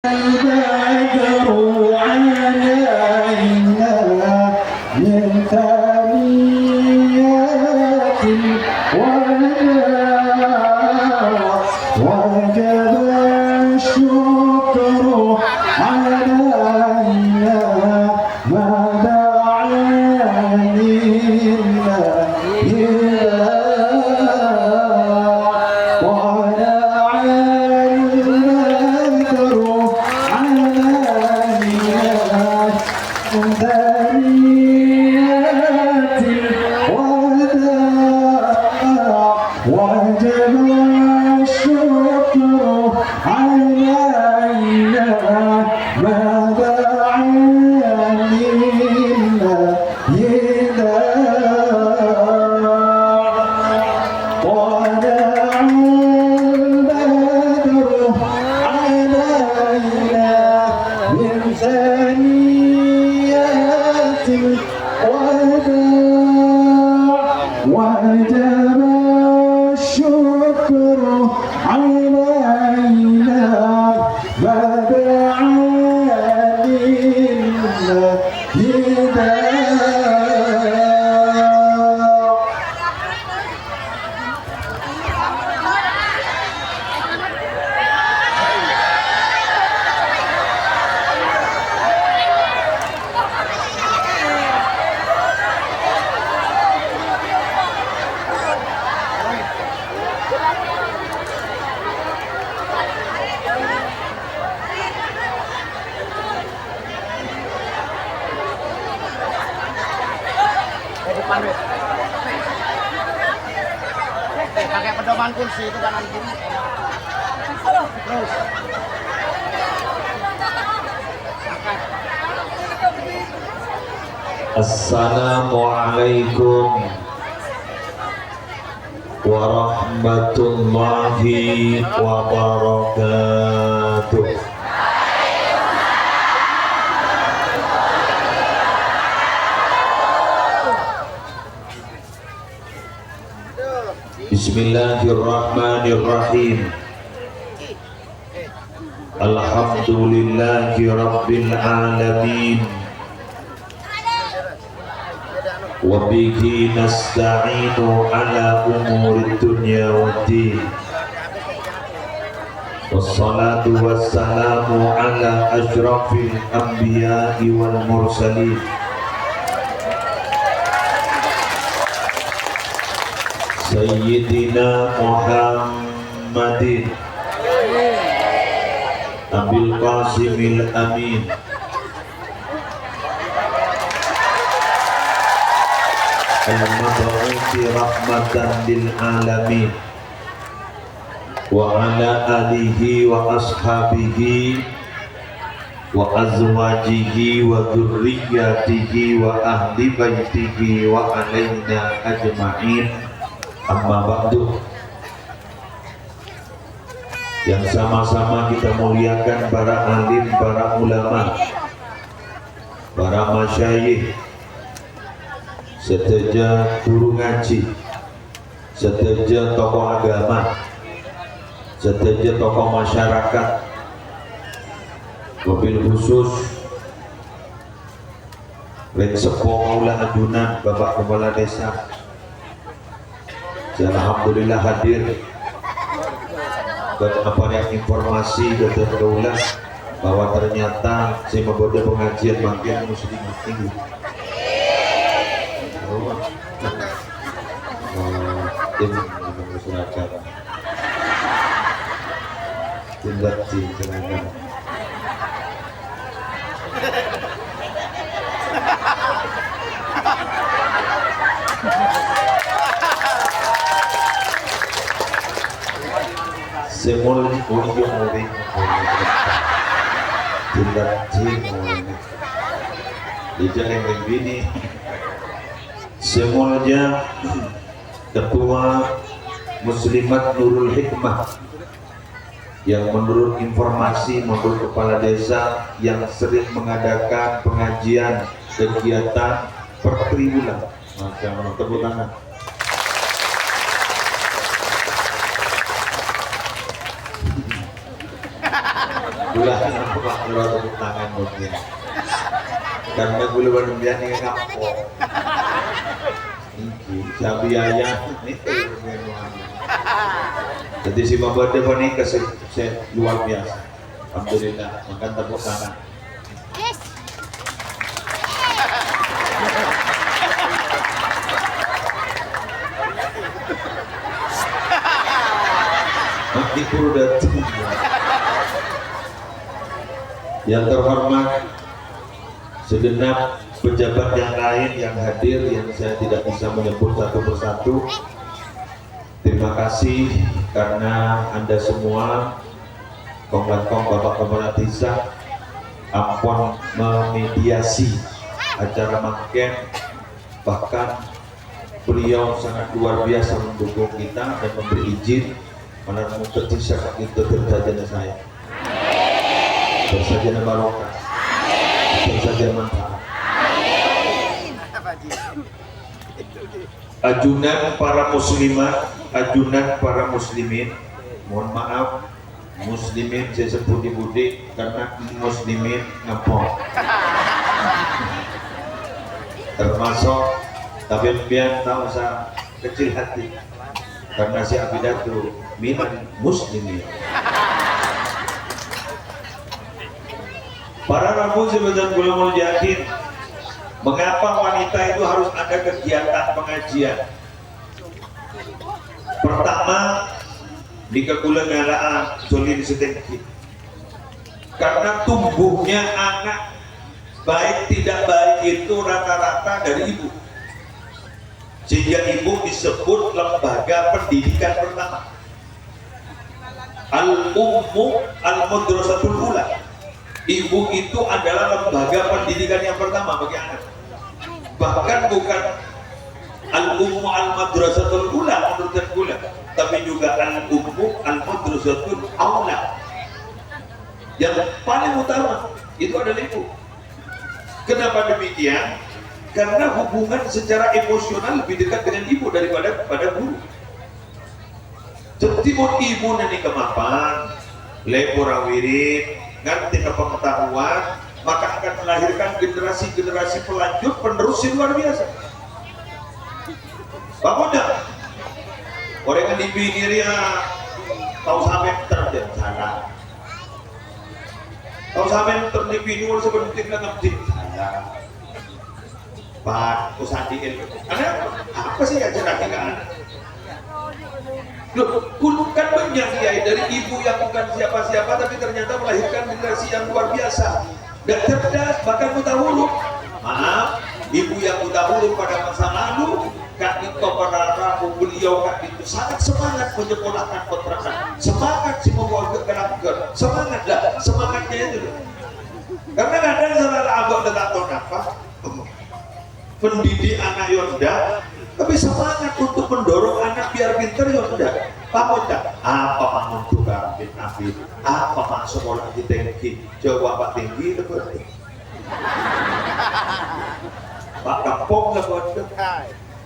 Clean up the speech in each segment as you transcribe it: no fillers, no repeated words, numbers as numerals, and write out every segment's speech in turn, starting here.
البدر علينا من ثنيات الوداع وجب الشكر علينا ما دعا وجب الشكر علينا ما دعا لله طلع البدر علينا من ثنيات الوداع وجب الشكر علينا ما دعا pakai pedoman kursi itu kanan kiri terus Assalamualaikum warahmatullahi wabarakatuh. Bismillahirrahmanirrahim. Alhamdulillahi rabbil alamin. Wa bihi nasta'inu ala umuri dunya waddin. Wassalatu wassalamu ala asyrafil anbiya'i wal mursalin. Sayyidina Muhammadin Abil Qasimil Amin al-mab'uthi rahmatan lil alamin wa ala alihi wa ashabihi wa azwajihi wa dhurriyyatihi wa ahli baitihi wa alaina ajma'in. Amma ba'du. Yang sama-sama kita muliakan para alim, para ulama, para masyayikh, seteja guru ngaji, seteja tokoh agama, seteja tokoh masyarakat, wabil khusus Rek Sepo Maula Ajunan, Bapak Kepala Desa. Alhamdulillah hadir dan apa yang informasi dari Daulah bahwa ternyata saya membawa pengajian bagian muslim tinggi. Tim masyarakat, tindak tim tenaga. Semul murid tindak murid dijak yang begini semulnya ketua Muslimat Nurul Hikmah yang menurut informasi menurut kepala desa yang sering mengadakan pengajian kegiatan per triwulan. Masya Allah, tepuk tangan. Gula nampak keluar tepuk tangan mungkin. Karena gula baru dia nih ngapok. Ini sabi ayah itu. Jadi si membuat dia ini luar biasa. Alhamdulillah, makan tepuk tangan. Mati purdat. Yang terhormat, segenap pejabat yang lain yang hadir yang saya tidak bisa menyebut satu persatu. Terima kasih karena Anda semua kongkong Bapak Kepala Desa ampun memediasi acara Mangken, bahkan beliau sangat luar biasa mendukung kita dan memberi izin menerima desa itu terjadinya saya bersajana barokah bersajana manfaat. Ajunan para muslimat, ajunan para muslimin, mohon maaf muslimin saya sebut budi karena muslimin ngapok termasuk tapi biar tahu saya kecil hati karena si abidatu minan muslimin. Para ramu sebetulnya belum yakin mengapa wanita itu harus ada kegiatan pengajian. Pertama di kegulangan solid setinggi karena tumbuhnya anak baik tidak baik itu rata-rata dari ibu, sehingga ibu disebut lembaga pendidikan pertama. Al-ummu al-madrasatul ula. Ibu itu adalah lembaga pendidikan yang pertama bagi anak. Bahkan bukan al-ummu al-madrasatul ula menurut gula, tapi juga al-ummu al-madrasatul aula. Yang paling utama itu adalah ibu. Kenapa demikian? Karena hubungan secara emosional lebih dekat dengan ibu daripada pada guru. Timur ibu nanti kemapan, lepora wirid, nganti ke pengetahuan, maka akan melahirkan generasi-generasi pelanjut penerus yang luar biasa. Bapak orang yang dipikir ya tahu sampai terjadi tahu sampai terdividu seperti ngerti salah. Pak Kusadiin, apa sih yang cerita ke anak? Loh, kan banyak kiai dari ibu yang bukan siapa-siapa tapi ternyata melahirkan generasi yang luar biasa, gak cerdas, bahkan buta huruf. Maaf, ibu yang buta huruf pada masa lalu, Kak Nito pada rabu beliau Kak itu sangat semangat menyekolahkan kontrakan, semangat sih membawa ke semangat lah, semangatnya itu. Karena kadang saudara abang tak tahu apa, pendidik anak yonda, tapi semangat untuk mendorong anak biar pinter yonda. Pak tak apa bangun tukang bin apa pak sekolah di tinggi, coba pak tinggi itu pak kampung lah buat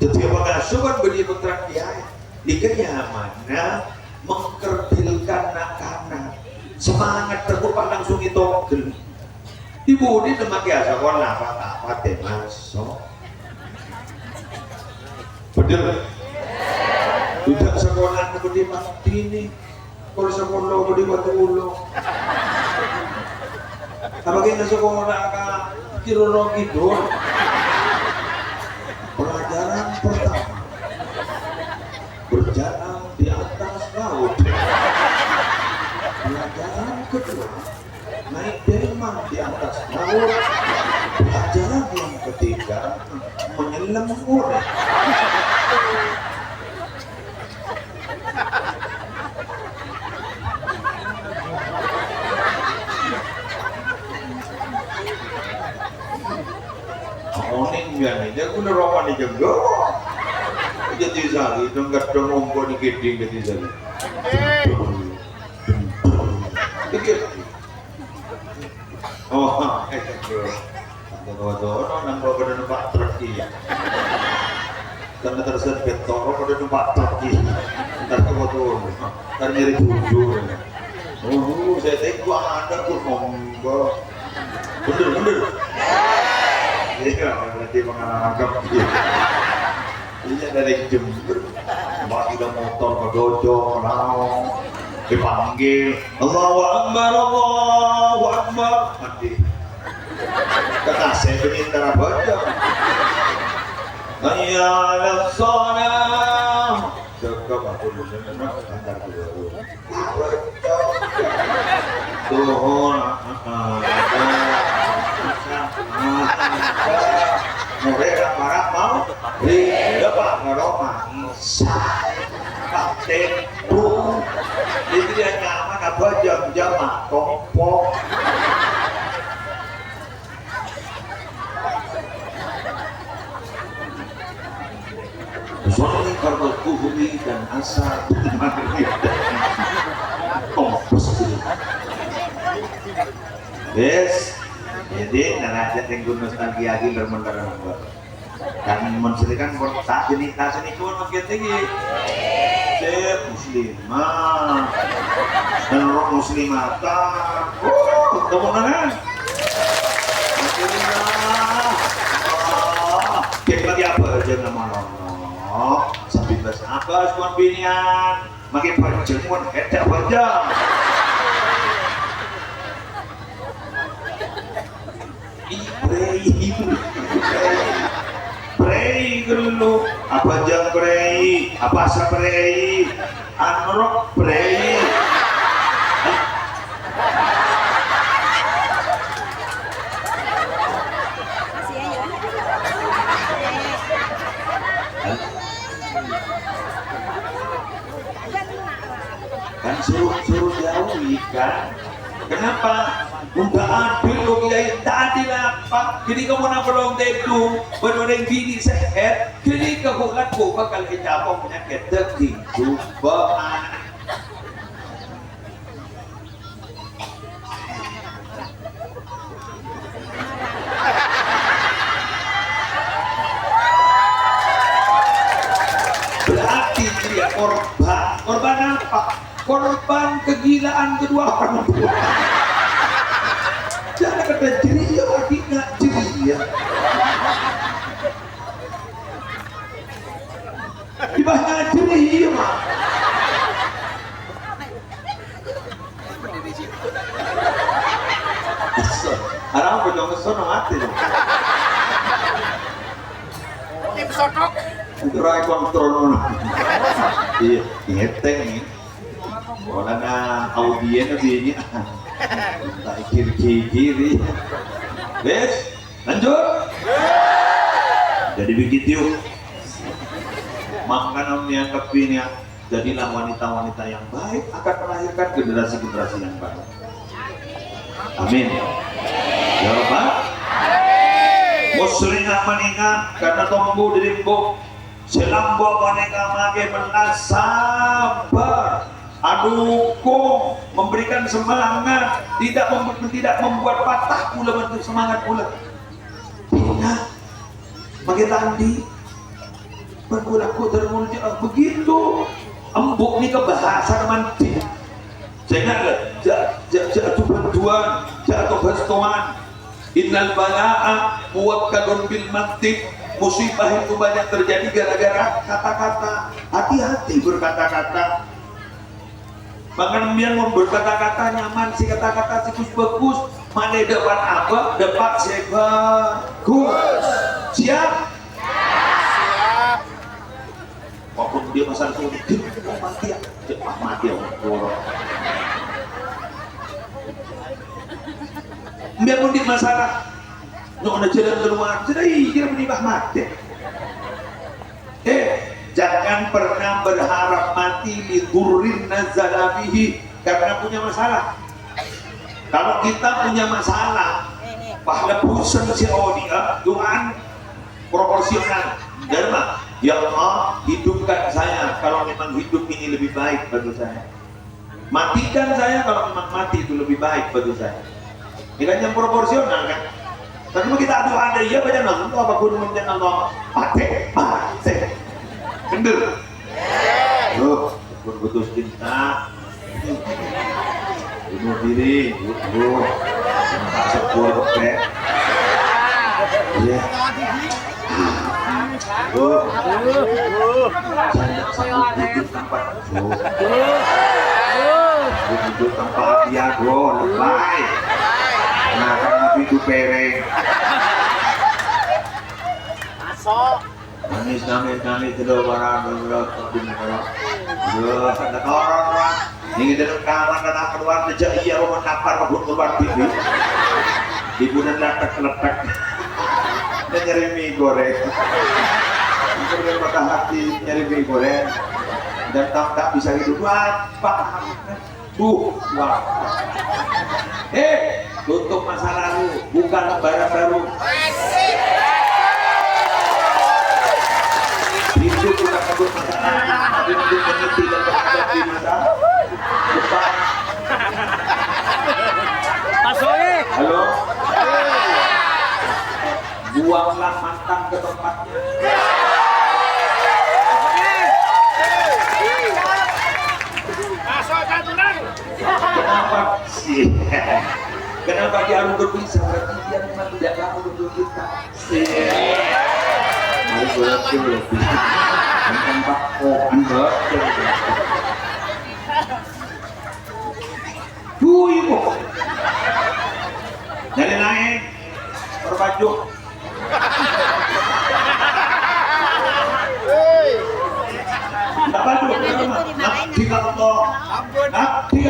jadi pengasuh kan beri putra kiai dikenya mana mengkerdilkan anak-anak semangat terkupak langsung itu ibu ini demikian sekolah apa teh masuk bener tidak sekolah seperti mati ini kalau sekolah seperti batu ulo apa kena sekolah kirologi dong. Pelajaran pertama berjalan di atas laut. Pelajaran kedua naik delman di atas laut. Pelajaran yang ketiga menyelam orang. Oning biar dia guna roman di jenggo. Jadi sali dongkat dong umpo di geding jadi sali. Dikit. Oh, Dodo nambah pada numpak truk dia. Karena tersebut betoro pada numpak truk dia. Ntar ke motor, ntar nyari tujuh. Saya tengok ada pun ngomong. Bener. Iya, berarti pengalaman kamu. Ini dari Jember, bagi ada motor berdojo, kenal, dipanggil, Allahu Akbar, mati. Kata saya penintara baca. Ayat salam. Cakap aku dulu, antar dulu. Tuhon, mereka marah mau, dapat ngeroma, kapten, itu dia nyaman apa jam-jam kompok. Soalnya karena kuhumi dan asa kompos. Yes, jadi naraja tenggu nostalgia lagi bermendaran kan menceritakan tak jenis pun makin tinggi. Saya muslimah dan orang muslimata. Teman-teman. Kita lagi apa aja nama sampai bahasa apa semua binian makin panjang pun tidak panjang. Prei dulu apa jang prei apa asa prei anrok prei kan suruh jauhi kan. Kenapa? Mudah adil kok kiai tadi apa? Jadi kamu nak belum tentu berorang bini sehat. Jadi kehulat ko bakal kecapong penyakit daging cobaan. Berarti dia korban apa? Korban kegilaan kedua orang tua. Jangan kata ceria, tidak ceria. Dibahas ceria mah. Arang pejong kesono mati dong. Tim sotok. Rai kontrol mana? Iya, ngeteng nih. Orang audien begini. Tak kiri. Bes, lanjut. Jadi begitu. Makanan yang kepinnya jadilah wanita-wanita yang baik akan melahirkan generasi-generasi yang baik. Amin. Jawaban? Muslimah menikah karena tombu dirimbo. Selambok wanita makai belas sabar. Adukung, memberikan semangat, tidak membuat patah pula bentuk semangat pula. Ingat, bagi tadi berkulaku termulut begitu. Embuk ni kebahasa manti. Saya jatuh bantuan, jatuh bantuan. Innal balaa muwakkadun bil mati. Musibah itu banyak terjadi gara-gara kata-kata. Hati-hati berkata-kata. Bahkan biar mau berkata-kata nyaman si kata-kata si bagus, mana depan apa? Depan bagus. Siap? Siap. Walaupun dia masalah itu, mati ya, cepat mati ya. Biarpun dia masalah, nak ada jalan keluar, jadi kira menibah mati. Jangan pernah berharap mati lidurin nazalabihi karena punya masalah. Kalau kita punya masalah, pahala pusan si Odia, Tuhan proporsional. Dharma, ya Allah hidupkan saya kalau memang hidup ini lebih baik bagi saya. Matikan saya kalau memang mati itu lebih baik bagi saya. Ini kan yang proporsional kan. Tapi kita adu ada ya banyak nonton apa pun mungkin nonton mati. Bener. Loh, betul cinta. bunuh diri, tak sepuluh kepek. Iya. Hidup tanpa hidup tanpa dia bro, lebay. Nah kan itu pereng. Nangis itu barang tapi ada orang ini dalam kamar dan akan keluar sejak ia rumah kapar kebun keluar TV ibu dan letak dan nyari mie goreng itu pada hati nyari mie goreng dan tak bisa hidup apa wah tutup masa lalu bukan lembaran baru hidup bukan sebut masalah tapi hidup mengerti dan menghadapi masa depan. Halo, buanglah mantan ke tempatnya. Kenapa sih? Kenapa dia harus berpisah? Berarti dia memang tidak mau untuk kita. Harus berarti lebih. Mantan Pak Anda. Ibu. Jadi naik berbaju. Tiga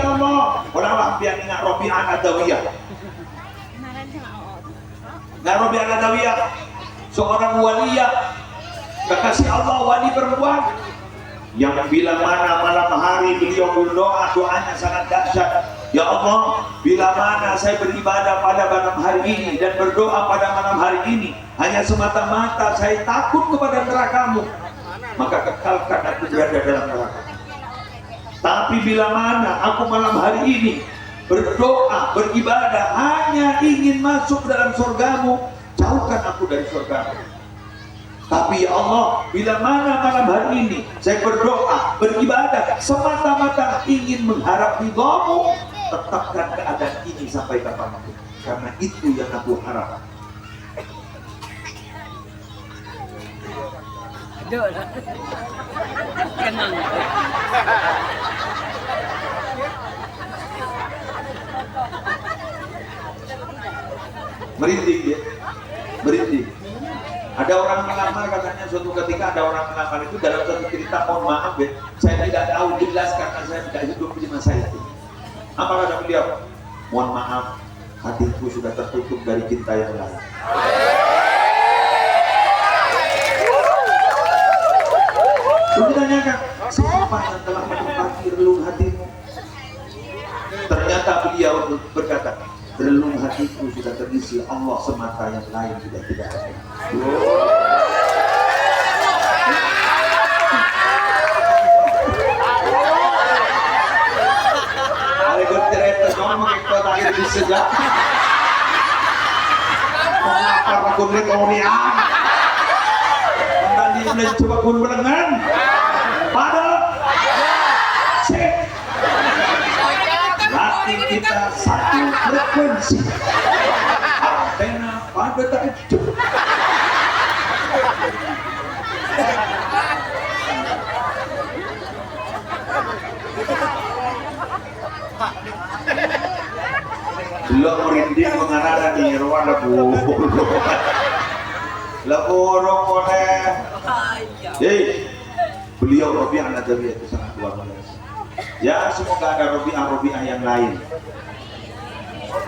Allah, orang biar ingat Robi'ah Adawiyah. Nah Robi'ah Adawiyah, seorang waliyah, kekasih Allah, wali perempuan, yang bila mana malam hari beliau berdoa, doanya sangat dahsyat. Ya Allah, bila mana saya beribadah pada malam hari ini dan berdoa pada malam hari ini hanya semata-mata saya takut kepada neraka-Mu, maka kekalkan aku berada dalam neraka. Tapi bila mana aku malam hari ini berdoa, beribadah hanya ingin masuk dalam surga-Mu, jauhkan aku dari surga-Mu. Tapi ya Allah, bila mana malam hari ini saya berdoa, beribadah semata-mata ingin mengharap ridha-Mu, tetapkan keadaan ini sampai kapanpun, karena itu yang aku harap. Merinding dia, merinding. Ada orang melamar, katanya suatu ketika ada orang melamar itu dalam satu cerita, mohon maaf ya, saya tidak tahu jelas karena saya tidak hidup di masa itu. Apa kata beliau? Mohon maaf, hatiku sudah tertutup dari cinta yang lain. Lalu ditanyakan, siapa yang telah menempati relung hatimu? Ternyata beliau berkata, relung hatiku sudah terisi Allah semata, yang lain sudah tidak ada. Ada cerita jangan mengikut akhir di sejak. Mengapa aku beli kaunian? Tadi boleh coba pun berengan. Pada cek. Hati kita satu frekuensi. Antena pada tak itu. Lo merinding mengarah di ruang lebu. Lebu orang boleh. Beliau Robi'ah Adawiyah itu sangat luar biasa. Ya semoga ada Robi'ah yang lain.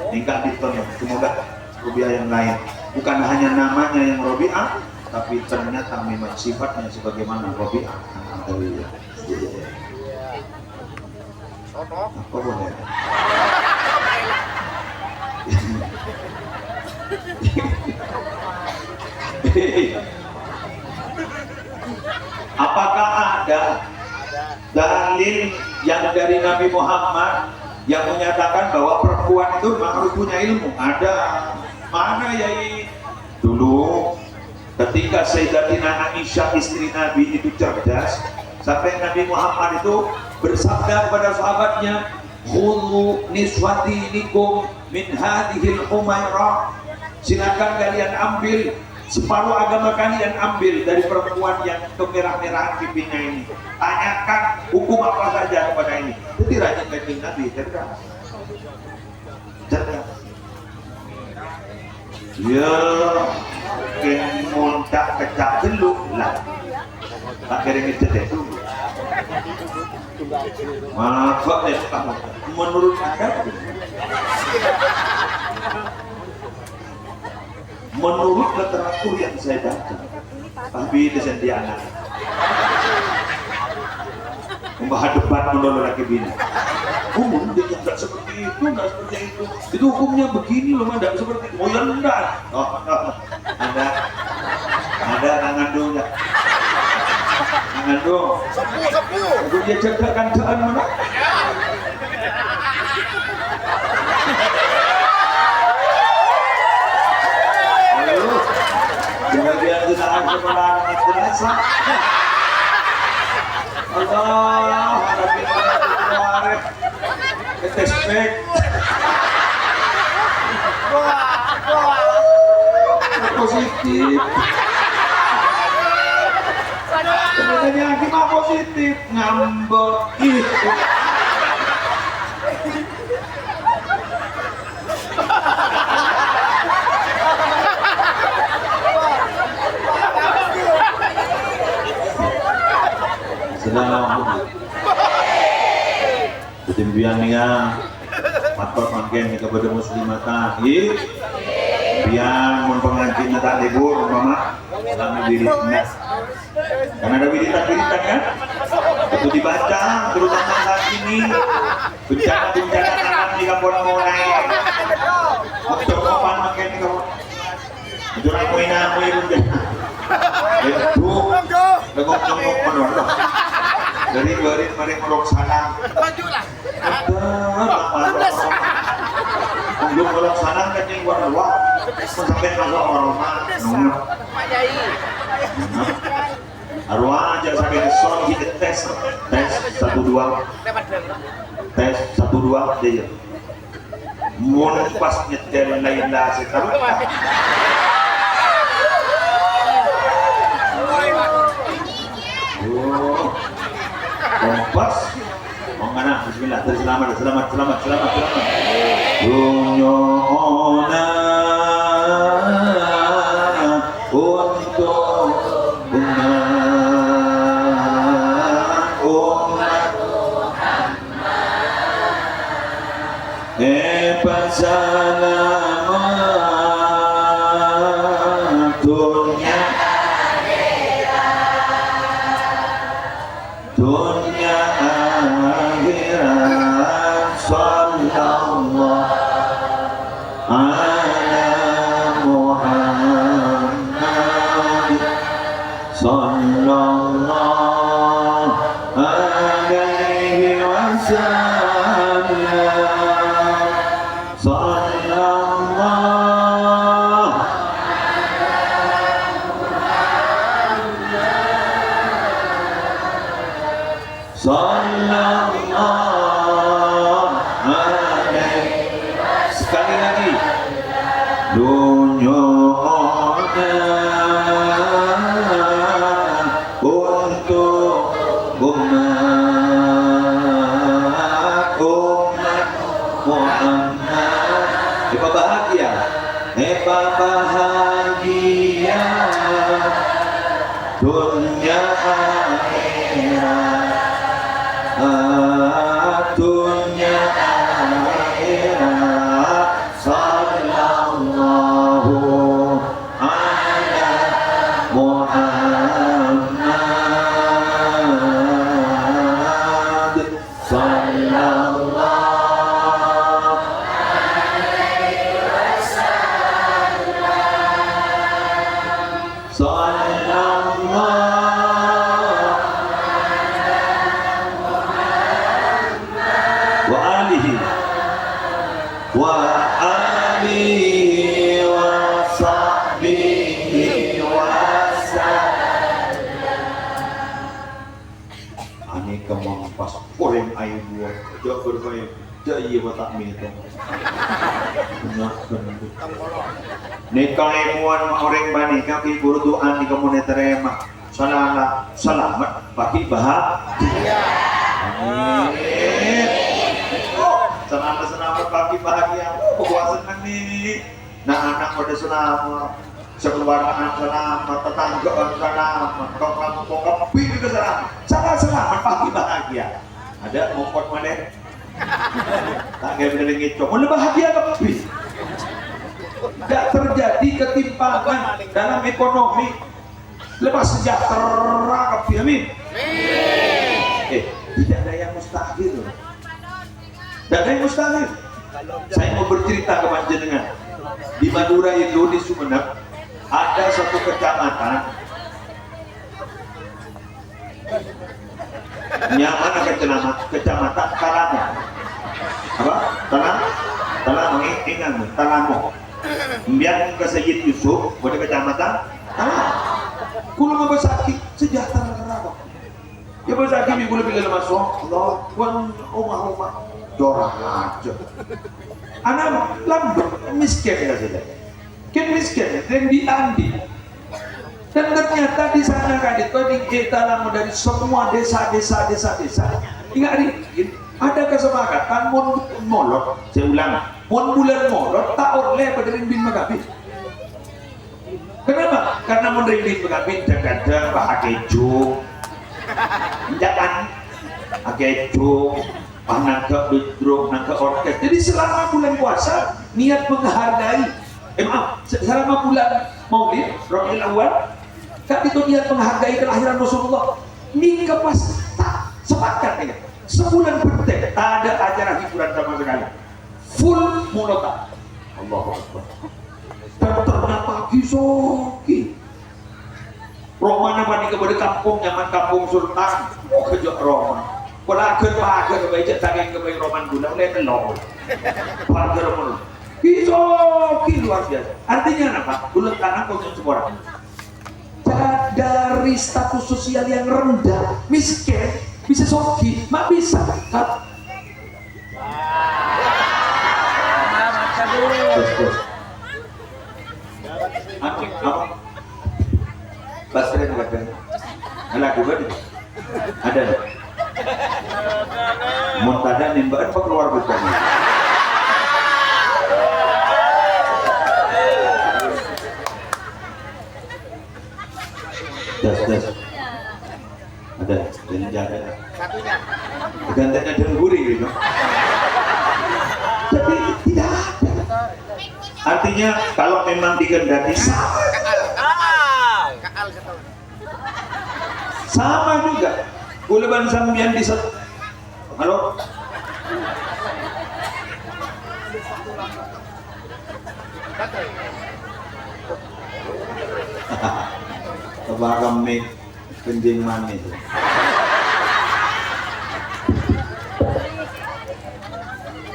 Tingkat ditonton, semoga Robi'ah yang lain. Bukan hanya namanya yang Robi'ah, tapi ternyata memang sifatnya sebagaimana Robi'ah Adawiyah. Apa boleh? Apakah ada dalil yang dari Nabi Muhammad yang menyatakan bahwa perempuan itu harus punya ilmu? Ada. Mana yai? Dulu ketika Sayyidatina Aisyah istri Nabi itu cerdas, sampai Nabi Muhammad itu bersabda kepada sahabatnya, khudhu niswatinikum min hadhil humairah, silakan kalian ambil separuh agama kalian, ambil dari perempuan yang kemerah-merahan pipinya ini, tanyakan hukum apa saja kepada ini. Itu rajin kanjeng Nabi, cerdas. Ya mungkin muncak kecak dulu lah, akhirnya ngecek dulu. Maka menurut Anda, menurut literatur yang saya baca, tapi descendant anak membahas debat menolak laki bini. Dia tidak seperti itu, tidak seperti itu. Itu hukumnya begini loh, tidak seperti itu. Oh ya enggak. Oh, ada tangan dong, tangan dong. Sepu. Dia jaga kandaan mana? Kemudian kita kepala terasa. Allah, hadapi kemarin. Ketespek. Positif. Sebenarnya kita positif, ngambek itu. Assalamualaikum. Ketimbian nih matur mangken kepada muslimata. Biar mempengajian tak libur mama selama wiridnya. Karena ada wiritan kan? Itu dibaca terutama saat ini bencana-bencana alam di kampung mulai. Waktu kapan makin di kampung? Itu ramuina muirun. Itu legok-legok menolak. Dari mari merok sana. Lanjutlah. Belum merok sana kan yang warna sampai masuk aroma. Arwah aja sampai ke son kita tes 1 2 tes 1 2 dia. Mun pas nyetel Laila sekarang. Kompas, mana? Bismillah, selamat. Dunyona untuk umat Muhammad. Selamat dunia. Dunia akhirat sallallahu ala Muhammad sallallahu alaihi wasallam sallallahu sekali lagi dunia untuk umat Muhammad. Hebat bahagia dunia akhirat dunia akhirat sallallahu ala Muhammad sallallahu alaihi wasallam sallallahu wa alihi wa sahbihi wasallam. Ani kemampas koreng ayu buat jauh berbahaya ada iya batak itu. Nikah emuan orang bani kaki berdoa di kamu terima. Selamat bagi bahagia. Amin. Selamat pagi bahagia. Puasa senang nih. Nah anak pada selamat, sekeluargaan selamat, tetangga selamat, kamu kopi juga selamat. Selamat pagi bahagia. Ada mongkot mana? Tak kira bener gitu. Mau bahagia kopi. Tidak terjadi ketimpangan dalam ekonomi. Lepas sejahtera kopi. Amin. Tidak ada yang mustahil. Tidak ada yang mustahil. Saya mau bercerita ke panjenengan. Di Madura itu di Sumeneb ada satu kecamatan. Mana kecamatan Talamo. Apa? Talamo ingat Talamo. Biar ke Sayyid Yusuf pada kecamatan Talamo. Kulo mabasaki sejahtera kerabat. Ya basaki minggu lebih lama Allah wan rumah jorah aja. Anak lambek miskin ya sudah. Kan miskin dan diambil. Dan ternyata di sana kan itu di Talamo dari semua desa. Ingat ini ada kesepakatan mon molot. Saya ulang, mon bulan molot tak oleh berdiri bin Magabi. Kenapa? Karena mon bin Magabi kadang pakai juk. Jangan pakai juk. Nangka bedrok, nangka orkes. Jadi selama bulan puasa niat menghargai. Selama bulan Maulid Rabiul Awal, kan itu niat menghargai kelahiran Rasulullah. Nikah pas tak sepakat ya. Sebulan bertek, tak ada acara hiburan sama sekali. Full monota. Allahu Akbar. Dan ternyata kisoki. Roma nama di kepada kampung nyaman kampung Sultan. Kejok Roma. Pagar kebaca tangan kebaca roman gula oleh telur pagar roman kisoki luar biasa. Artinya apa? Bulan tanah konsumsi semua orang dari status sosial yang rendah miskin bisa soki mak bisa kan? Apa? Basren ada lagu ada Montada nimbakan apa keluar bukan? Das. Ada, dan jaga. Satunya. Gantinya dengguri gitu. Tapi tidak ada. Artinya kalau memang dikehendaki sama juga. Bulan sambian di halo. Tebak mik kencing manis.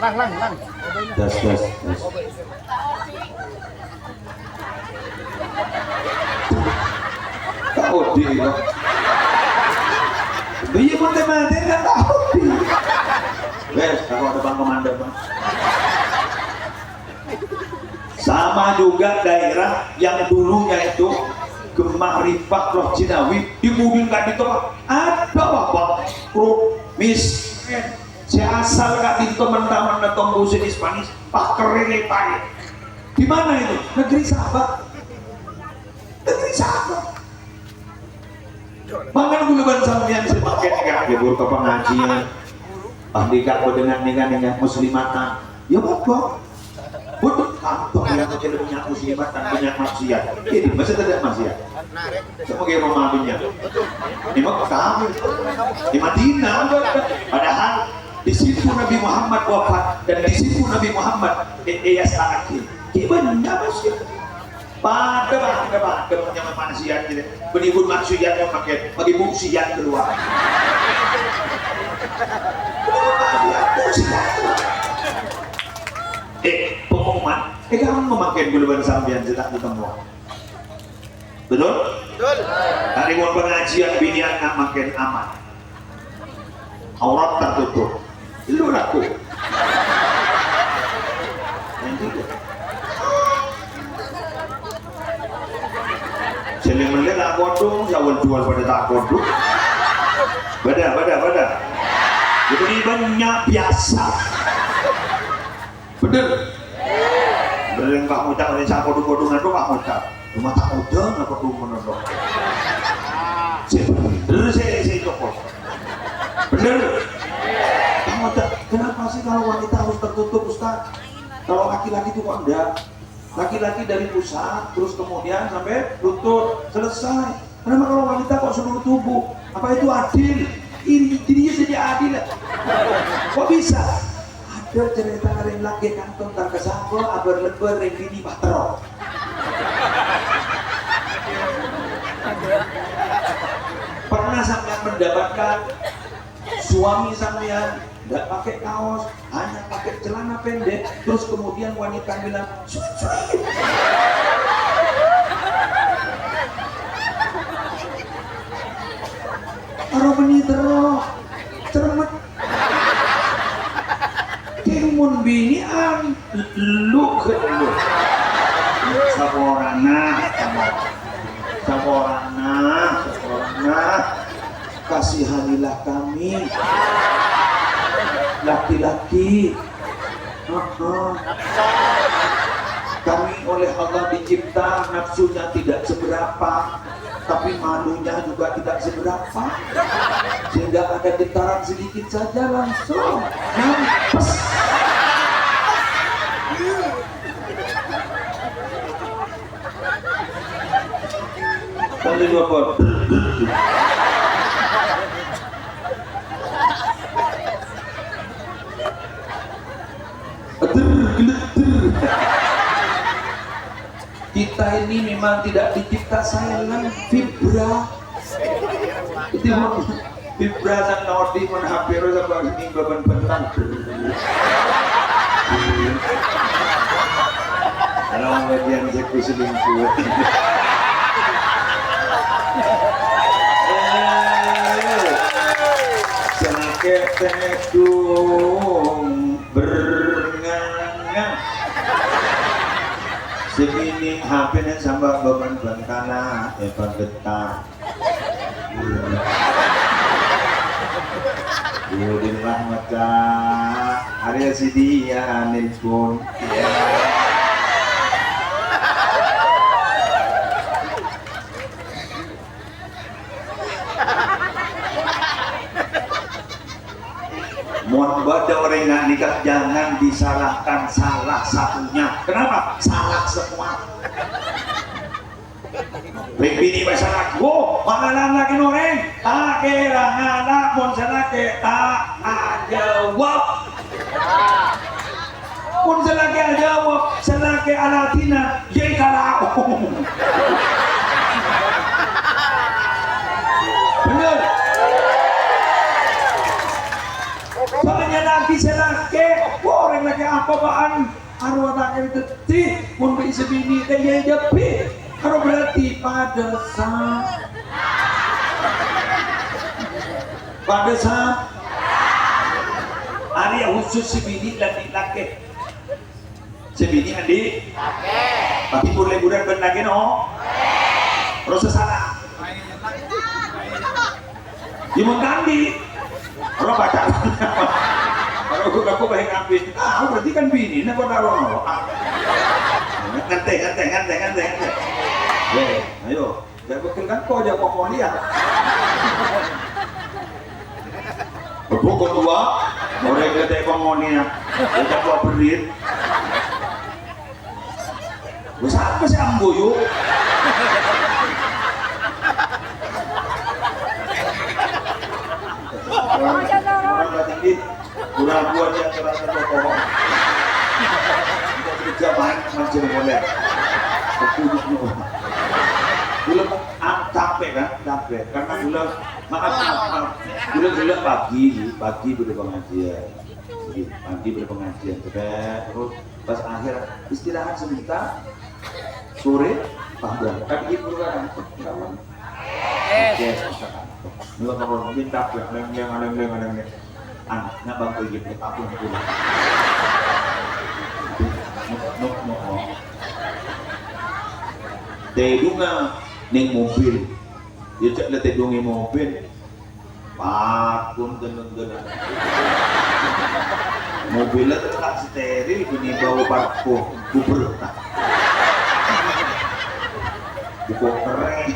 Lang. Das. Tahu dia. Iya pun teman kan tahu. Wes, kalau ada bang komandan bang. Sama juga daerah yang dulunya itu Gemah Rifat Loh Cinawi dimudahkan itu ada bapak miskin si asal kak itu mentah-mentah tombusin Hispanis pak keren pahit. Di mana itu? Negeri sahabat. Mangan guluban sampeyan semakin nikah ke pengajian. Nikah dengan nikah muslimatan. Ya apa? Betul kantor yang kecil punya muslimatan punya maksiat. Ini masih tidak maksiat. Sebagai Romawinya. Ini mah kami di Madinah. Padahal di situ Nabi Muhammad wafat dan di situ Nabi Muhammad sangat gimana maksiat? Pada yang manusia gitu, benibun manusia yang pakai bagi maksiat keluar. Pengumuman, kamu memakai bulu sambian sedang ketemu. Betul? Betul. Hari mau pengajian bini anak makin aman. Aurat tertutup. Lu laku. Sini menit tak kodong, jauh jual pada tak kodong. Bada. Jadi banyak biasa. Bener. Bener Pak Mucak ini saya kodong-kodongan itu Pak Mucak. Rumah tak kodong, apa kodong-kodong. Bener saya cokot. Bener. Pak Mucak, kenapa sih kalau wanita harus tertutup Ustaz? Kalau laki-laki itu kok enggak? Laki-laki dari pusat, terus kemudian sampai lutut, selesai. Kenapa kalau wanita kok seluruh tubuh? Apa itu adil? Ini dirinya jadi adil. Kok bisa? Ada cerita karen laki kantong tak kesangko, abar lebar yang bini patro. Pernah sampai mendapatkan suami sampean nggak pakai kaos, hanya pakai celana pendek, terus kemudian wanita bilang, "Aro menitero, cermet." Timun binian, lu ke lu. Saborana, kasihanilah kami. Laki-laki, kami oleh Allah dicipta nafsunya tidak seberapa, tapi malunya juga tidak seberapa, sehingga ada getaran sedikit saja langsung nampes. Kali bapak. Kita ini memang tidak dicipta silent, vibra. Itu vibra sang nodi pun hampir sampai ini beban bentang. Kalau bagian seku selingkuh. Senake tedung berngangang. Segini HP-nya sampai beban bantana, evan getar. Yudin rahmata, Arya Sidia nelpon. Mohon pada orang yang nikah jangan disalahkan salah satunya. Kenapa? Salah semua. Bini masalah, wo, makanan lagi noreng, tak kira anak pun selake tak jawab. Pun selake jawab, selake alatina, jadi kalau. Bener. Soalnya lagi selake, orang lagi apa baan, arwah tak detik, pun bisa bini kayak jepi. Kalau berarti pada saat area khusus si bini dan laki si bini andi tapi boleh bulan lagi no proses salah gimana kandi kalau baca kalau aku baik ngambil berarti kan bini ini kok taruh ngante ayo gak betul kan kok aja kok lihat buku kedua orang kata ekonominya kita buat berit bisa apa sih ambo yuk orang tinggi kurang buat yang terasa pokok kita kerja mancing boleh gula capek kan capek karena gula maaf gula pagi berpengajian terus pas akhir istirahat sebentar sore panggilan kan ibu kan nggak kalau minta leng anaknya bang pergi ke aku dulu Dedunga ning mobil. Ya cek letih dungi mobil. Pakun tenun-tenun. Mobilnya tetap steril, bunyi bau parfum, bubur. Buku keren.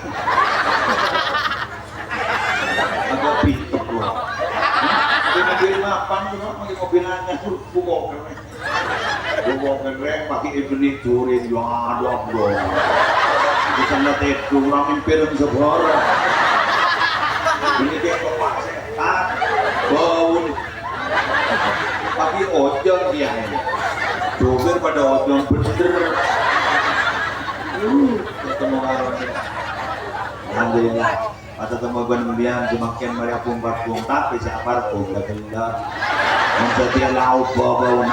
Agak pintu loh. Di mobil mapan tuh, pakai mobil anyar, buku keren. Buku keren, pakai ebony turin, waduh dong. Bisa ngeliat kurangin film sebarang. Ini dia bapak setan, bau nih. Pakai ojol dia ini. Dober pada ojol bener. Ketemu karone. Alhamdulillah. Atau temuan kemudian semakin mereka pung tapi siapa pun gak menjadi lauk bau.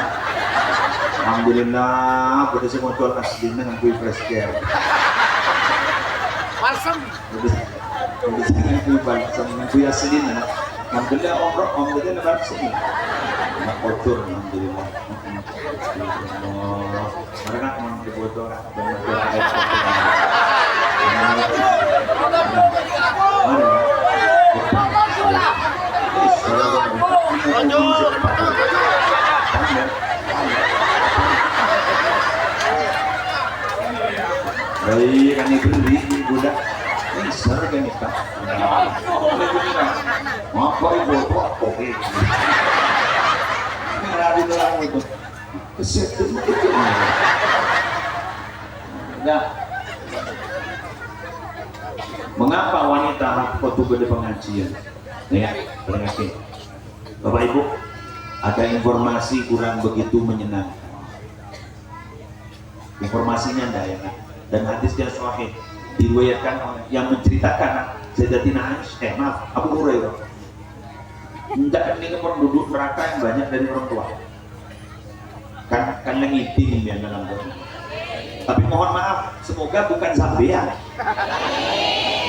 Alhamdulillah pada semua muncul asli dengan kue fresh care. Balsam. Udah dengan kue balsam dengan kue asli nah. Alhamdulillah omrok balsam. Nak kotor alhamdulillah. Mereka memang dibodoh baik kan beli budak ini ser kan kita apa ibu oke ini ada dalam itu keset itu nah mengapa wanita waktu pada pengajian ya pengajian Bapak Ibu ada informasi kurang begitu menyenangkan informasinya enggak ya dan hadisnya sahih diriwayatkan yang menceritakan Sayyidatina Aisyah maaf Abu Hurairah hendak ini penduduk neraka yang banyak dari orang tua kan ngiding ya dalam dunia. Tapi mohon maaf semoga bukan sampean.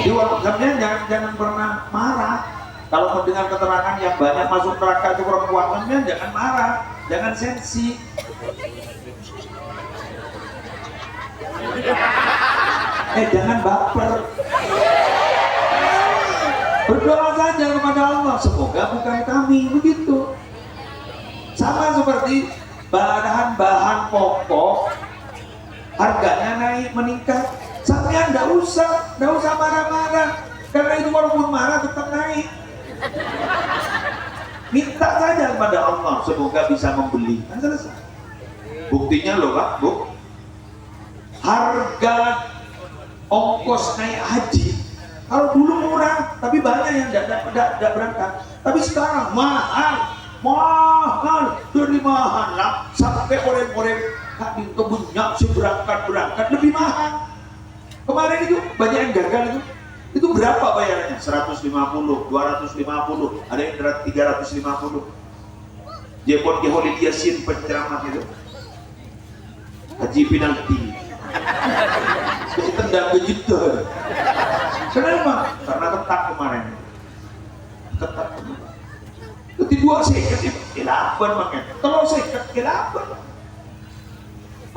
Jadi waktu sampean jangan pernah marah kalau mendengar keterangan yang banyak masuk neraka itu perempuan, sampean jangan marah, jangan sensi. Jangan baper. Berdoa saja kepada Allah, semoga bukan kami, begitu. Sama seperti bahan pokok, harganya naik meningkat. Sampean enggak usah marah-marah, karena itu walaupun marah tetap naik. Minta saja kepada Allah, semoga bisa membeli. Kan selesai. Buktinya loh Pak, Bu. Harga ongkos naik haji kalau dulu murah tapi banyak yang tidak berangkat, tapi sekarang mahal dari mahal lah sampai orang-orang di kebunnya berangkat lebih mahal. Kemarin itu banyak yang gagal itu berapa bayarannya? 150, 250, ada yang 350. Jepon Keholit Yasin penceramah itu haji penalti tendang ke Jeddah. Kenapa? Karena ketat kemarin. Ketat kemarin. Kedua seket kelapan makanya. Kalau seket kelapan.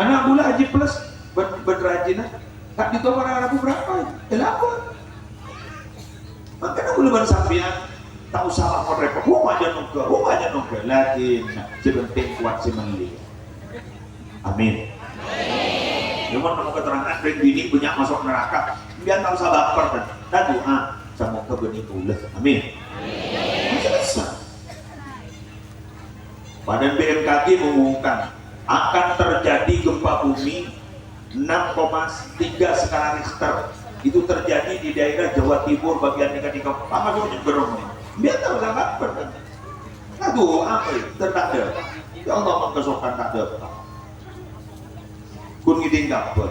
Anak bula haji plus berrajin. Kak di toko Arabu berapa? Kelapan. Makanya bula bersambian. Tak usah lapor repot. Aja nunggu. Lagi sebenting kuat semeli. Amin. Cuma mau keterangan dari bini punya masuk neraka biar tak usah baper dan doa semoga benih bulat amin. Selesai. Badan BMKG mengumumkan akan terjadi gempa bumi 6,3 skala Richter. Itu terjadi di daerah Jawa Timur bagian tiga apa masuk Berong nih biar tak usah baper kan. Aduh apa ya tertanda ya Allah mengkesokan tak dapat kun ngiding dapat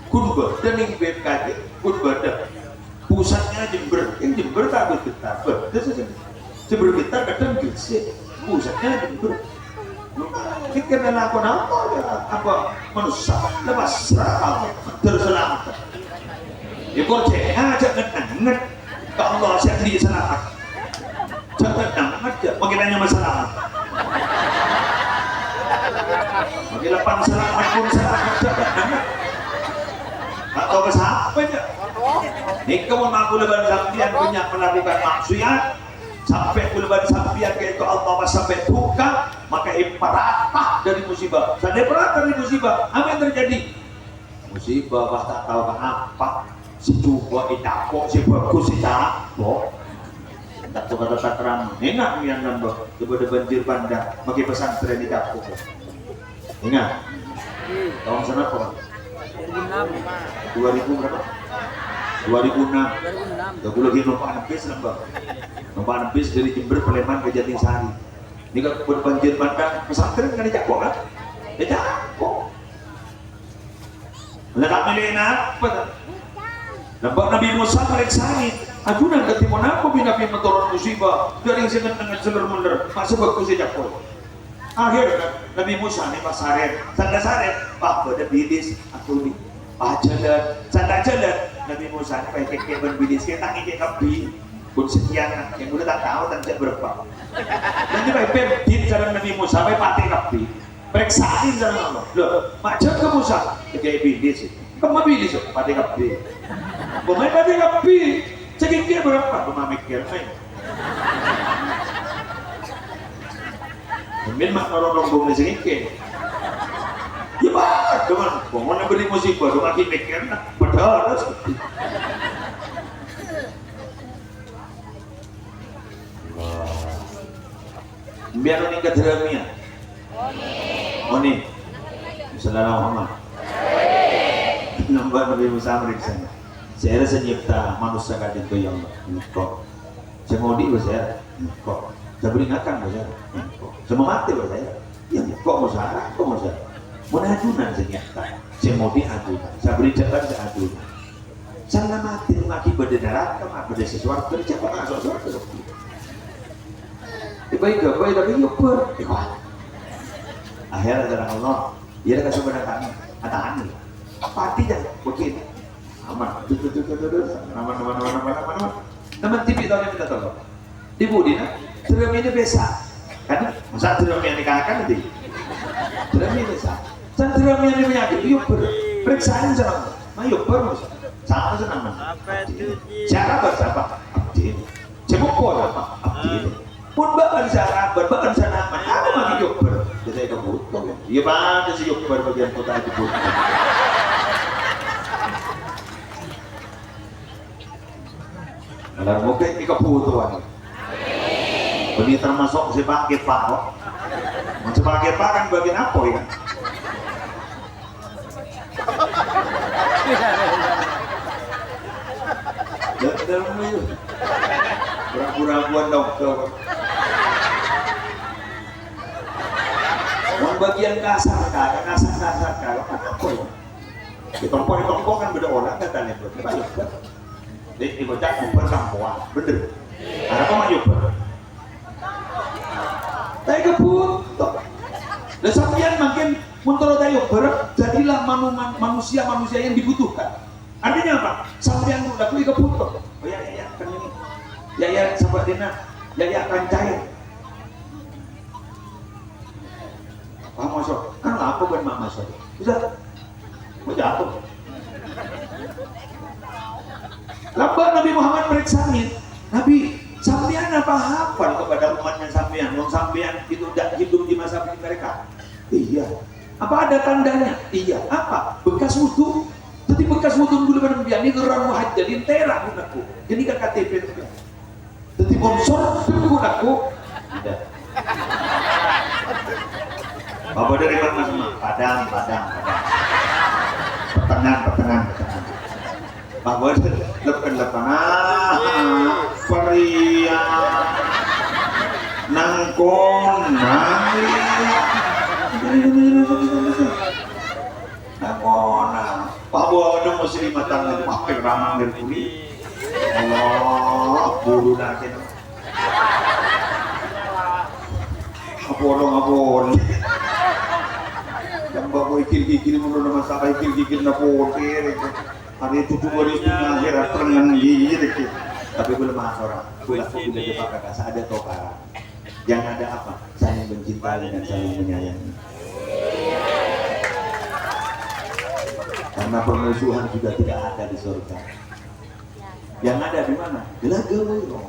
kun badan yang BMKG kun badan pusatnya Jember yang Jember tak bergetar Jember getar kadang gelsik pusatnya Jember ini karena lakon apa manusia lepas serah terselamat ya kocek jangan anget ke Allah sendiri selamat jangan anget mengenanya masalah bagi lepas selamat pun selamat jangan anget atau besar apa aja Nika mau kulaban sampian banyak melakukan maksiat sampai kulaban sampian ke itu Allah sampai duka, maka iparatah dari musibah. Sampai peratah dari musibah, apa yang terjadi? Musibah bah tak tahu kenapa si coba itako si bagus si cakpo tak tahu kata terang enak yang nambah kepada banjir bandang pakai pesantren di Cakpo. Ingat tahun sana apa? 2000 berapa? 2006 gak boleh lagi numpang nebis lembah numpang nebis dari Jember Peleman ke Jatinsari ini kan banjir bandang pesantren kan di Cakpo kan? Di Cakpo letak milih apa? Nampak Nabi Musa mereksani adunan ketimon aku Nabi menurun musibah dari yang dengan seler-meler masih bagus saja pun akhirnya Nabi Musa nih pas saret sanda saret pak pada bidis aku nih jalan sanda jalan Nabi Musa nih pakai kekeben bidis kita ngikik kebi pun sekian yang udah tak tahu dan tidak berapa nanti pakai pembid jalan Nabi Musa pakai pakai kebi periksain jalan Allah loh macam ke Musa kayak bidis kamu bidis pakai kebi pemain pakai kebi segini berapa pemain mikir main mungkin mak orang bung di sini ya pak teman mau beri musibah dong makin mikir padahal harus biar ini keteramia Oni Sallallahu Muhammad nambah Nabi Musa meriksa saya rasa nyipta manusia kadang itu yang kok saya mau di saya kok saya beringatkan saya kok saya mati saya yang kok mau saya mau adunan saya nyipta saya mau diadunan saya beri catatan saya adunan saya mati mengakibat neraka mengakibat sesuatu kerja masuk surga baik tapi nyuper akhirnya ada Allah dia ada kesebenarnya kami katakan pati jangan begini aman teman TV tahun yang kita tahu di Budina terima ini biasa kan masa terima yang dikatakan nanti terima ini biasa dan terima yang penyakit yuk periksaan sama yuk masa sama senang cara bersama abdi cebuk pola abdi pun bahkan cara bahkan sana apa lagi yuk jadi kamu iya pada si yuk bagian kota itu Alam mo kayo ikaputuan. Ini termasuk si Pakit Pak kok. Si Pakit Pak kan bagian apa ya? Dalam itu pura-pura dokter. Yang bagian kasar apa ya? Di tongkol kan beda orang katanya itu. Di bocah perkampungan, bener. Apa maju ber? Tapi kebut. Dan sampean makin menurut tayo ber, jadilah manusia yang dibutuhkan. Artinya apa? Sampean udah kuwi kebut. Oh ya kan ini. Ya sahabat dina, ya akan cair. Paham masuk? Kan apa buat mak masuk? Bisa. Mau jatuh. Lambat Nabi Muhammad periksain Nabi, sampean apa hafal kepada umatnya sampean? Wong sampean itu tidak hidup di masa mereka. Iya. Apa ada tandanya? Iya. Apa? Bekas wudu. Jadi bekas wudu dulu pada Nabi ini geran muhajjalin terak gunaku. Jadi kan KTP itu. Jadi sponsor gunaku. Tidak. Bapak dari mana semua? Padang. Pertengahan. Bahwa lepan peria nangkong nangkona bahwa ada muslimatan itu pakai ramang dari kuli Allah buru nakin apolong yang bawa ikil menurut masalah ikil napotir hari itu juga di akhirat pernah gitu tapi belum orang bila dipakai ada tokaran yang ada apa saling mencintai dan saling menyayangi karena permusuhan juga tidak ada di surga Yang ada di mana? Gelaga Wiro.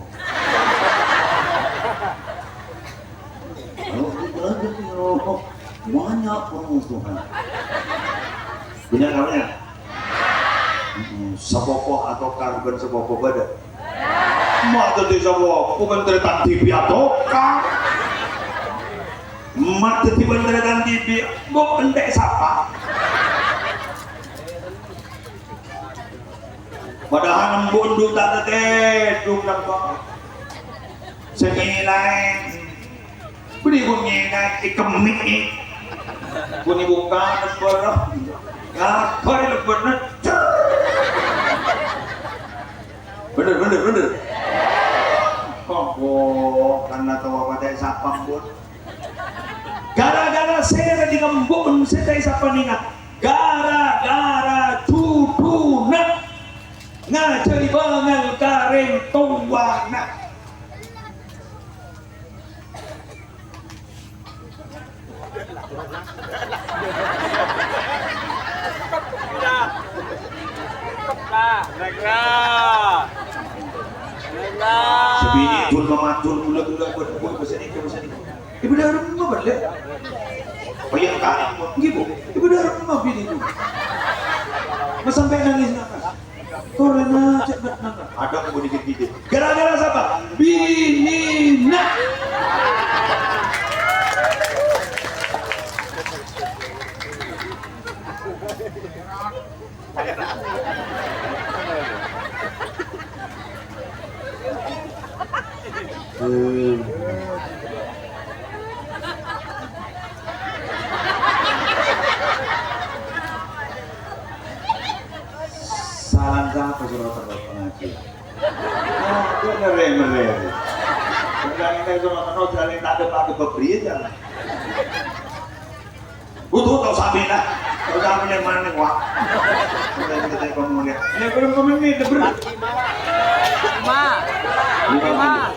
Kalau di Gelaga Wiro banyak permusuhan. Punya namanya? Sepopo atau karban sepopo badan? Mata di sepopo menteri TV atau kang? Mata di menteri TV, mau pendek siapa? Padahal nembundu tak tedung nampak senilai beri bunyinya ikemik bunyi buka berah ngapain bener bener oh karena tahu apa teh sapang bun gara-gara saya di ngembun saya siapa nih gara-gara juduna ngajari bangal kareng tuwana sebini tun mamatul mula-mula buat besar ini ibu dah rumah balik bayang kali gitu ibu dah rumah bini tu sampai nangis nangis korena cepat nangis ada aku dikit-dikit gara-gara siapa? Bini nak salam sama pesuruh pengaji. Oh, merem. Bukan kita sono jalan tak ada pakai bebri aja. Butuh tahu sapi dah. Tahu sapi yang mana wak? Kita ngomong dia. Ini belum komen ni, ber. Lima.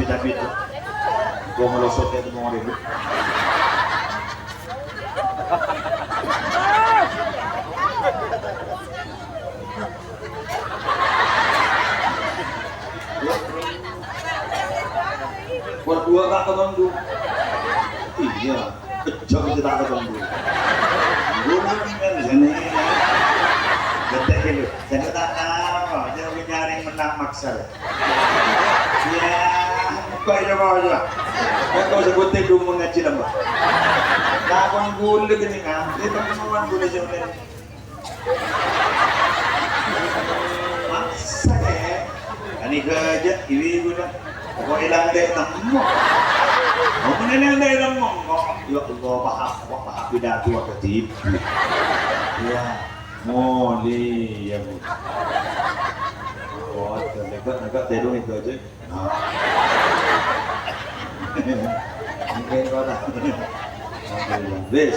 Tapi gua melosotnya itu mau ribut. Berdua tak ketemu. Iya, kejam itu tak ketemu. Gua nanti kan di sini. Gede gitu. Jadi tak tahu, jangan nyaring menang maksa. Ya. Kau ini apa aja? Kau sebut tedung mengaji lama. Kapan gula gini kan? Dia teman gula jauh. Masa ya? Ini kerja, ini gula. Kau hilang deh temu. Kau mana yang deh temu? Ya Allah, paham pidato ke TV. Ya, moli ya bu. Oh, dekat tedung itu aja. Mungkin kau tak bis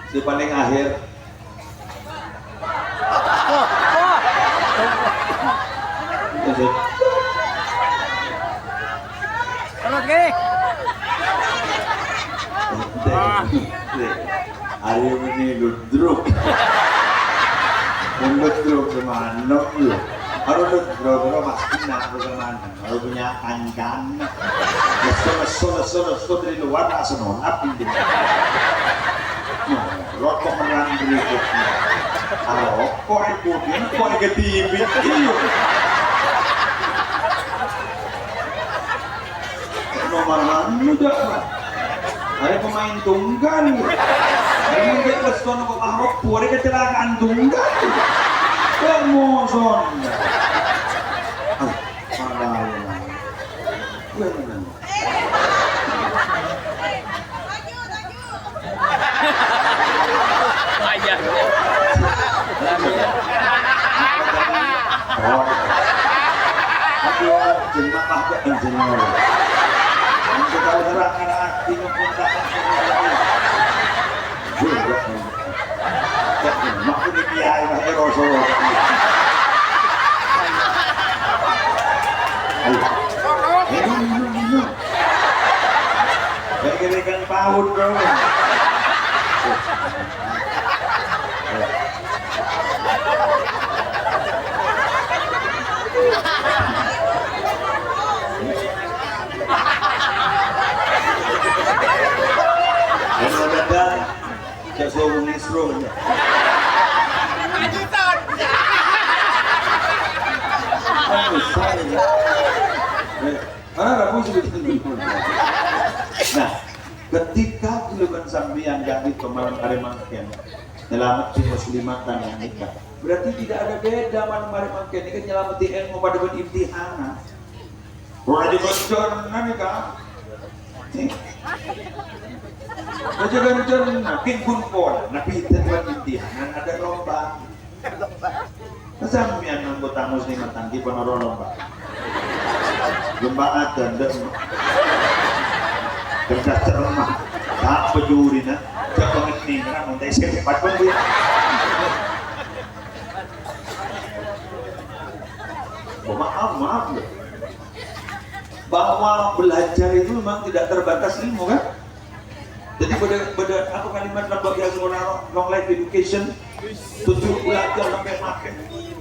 si paling akhir hari ini ludruk Ludruk kemana lu? Harus ludruk pasti nak kemana? Harus punya kancan. Lesu dari luar tak senonap ini. Rokok merang berikutnya. Kalau kau ikutin, kau ketibit iyo. Nomor mana dah? Ada pemain tunggal. Ini dia kesukaan kok Ahok buat kecelakaan tunggal. Kemoson. Malah. Benar. Ayah. Oh. Aduh, jemaah pakai insinyur. Kita terangkan artinya pundak. Maksud ni kiai bahaya Rasul. tahun dong. Kalau ada jago mengisro. Nah, ketika dilakukan sambian jadi pemalan Aremangken nyelamat di muslimatan yang nikah, berarti tidak ada beda mana Aremangken ini kan nyelamat di ilmu pada imtihana. Orang di bocor nikah. Bocor nakin kumpul, nabi teman imtihanan ada lomba. Kesambian anggota muslimatan di penoro lomba. Jemaat dan kerja cermat, tak pejuri na, tak penting na, muntai sepat pun dia. Maaf loh. Bahwa belajar itu memang tidak terbatas ilmu kan? Jadi pada apa kalimat lembaga sekolah long life education, tujuh belajar sampai makan,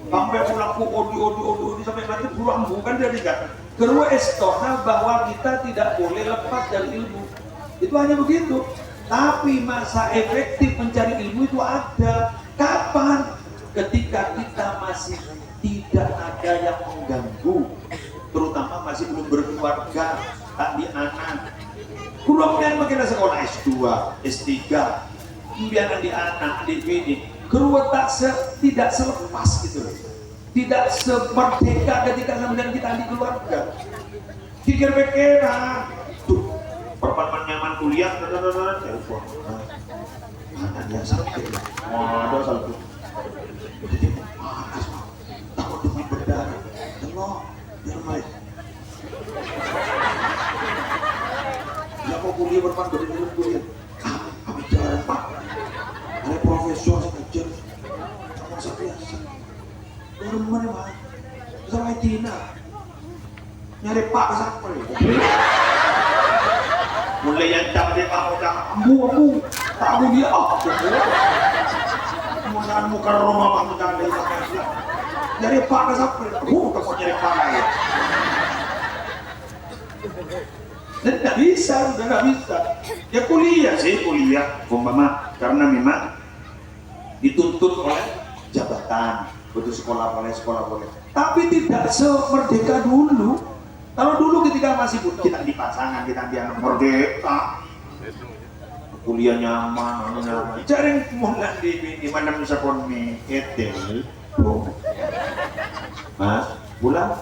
sampai pulang odi sampai mati pulang bukan dari kan? Kedua estoha bahwa kita tidak boleh lepas dari ilmu. Itu hanya begitu. Tapi masa efektif mencari ilmu itu ada. Kapan? Ketika kita masih tidak ada yang mengganggu, terutama masih belum berkeluarga, tak di anak. Kemudian makin sekolah S2, S3, kemudian di anak, di ini. Kedua tidak selepas gitu loh. Tidak semerdeka ketika kemudian kita di keluarga. Pikir-pikiran, tuh perpaduan nyaman kuliah, telepon. Mana dia sampai? Ada satu. Jadi panas, takut demi berdarah. Tolong, jangan main. Ya kok kuliah berpan dari kuliah? Kami jalan pak. Ada profesor sekerja, sama saya. Orang mana mah? Sama Tina. Nyari pak sampai. Mulai yang capek kamu jangan ambu. Tahu dia Mudah muka rumah kamu jangan dari sana. Nyari pak sampai. Kamu nyari pak ya. Dan tidak bisa, sudah tidak bisa. Ya kuliah sih, umpama karena memang dituntut oleh jabatan, butuh sekolah boleh. Tapi tidak semerdeka dulu. Kalau dulu ketika masih kita di pasangan, kita di anak merdeka, kuliah nyaman. Jaring mulai di mana bisa koni etel, mas, bulan.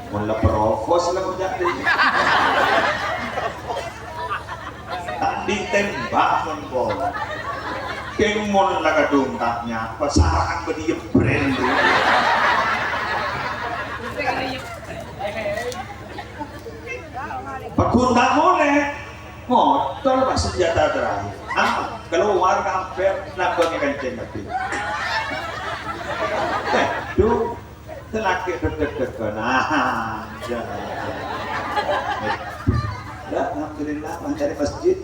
Mula provos lah kerja ini. Tadi tembak pun kemon lah kadungkapnya, pasaran berdia brand. Pakun tak boleh, motor pas senjata terakhir. Apa? Kalau warga hampir nabangnya kenceng tapi. Tuh. Selaki deg-deg nah, alhamdulillah mencari masjid.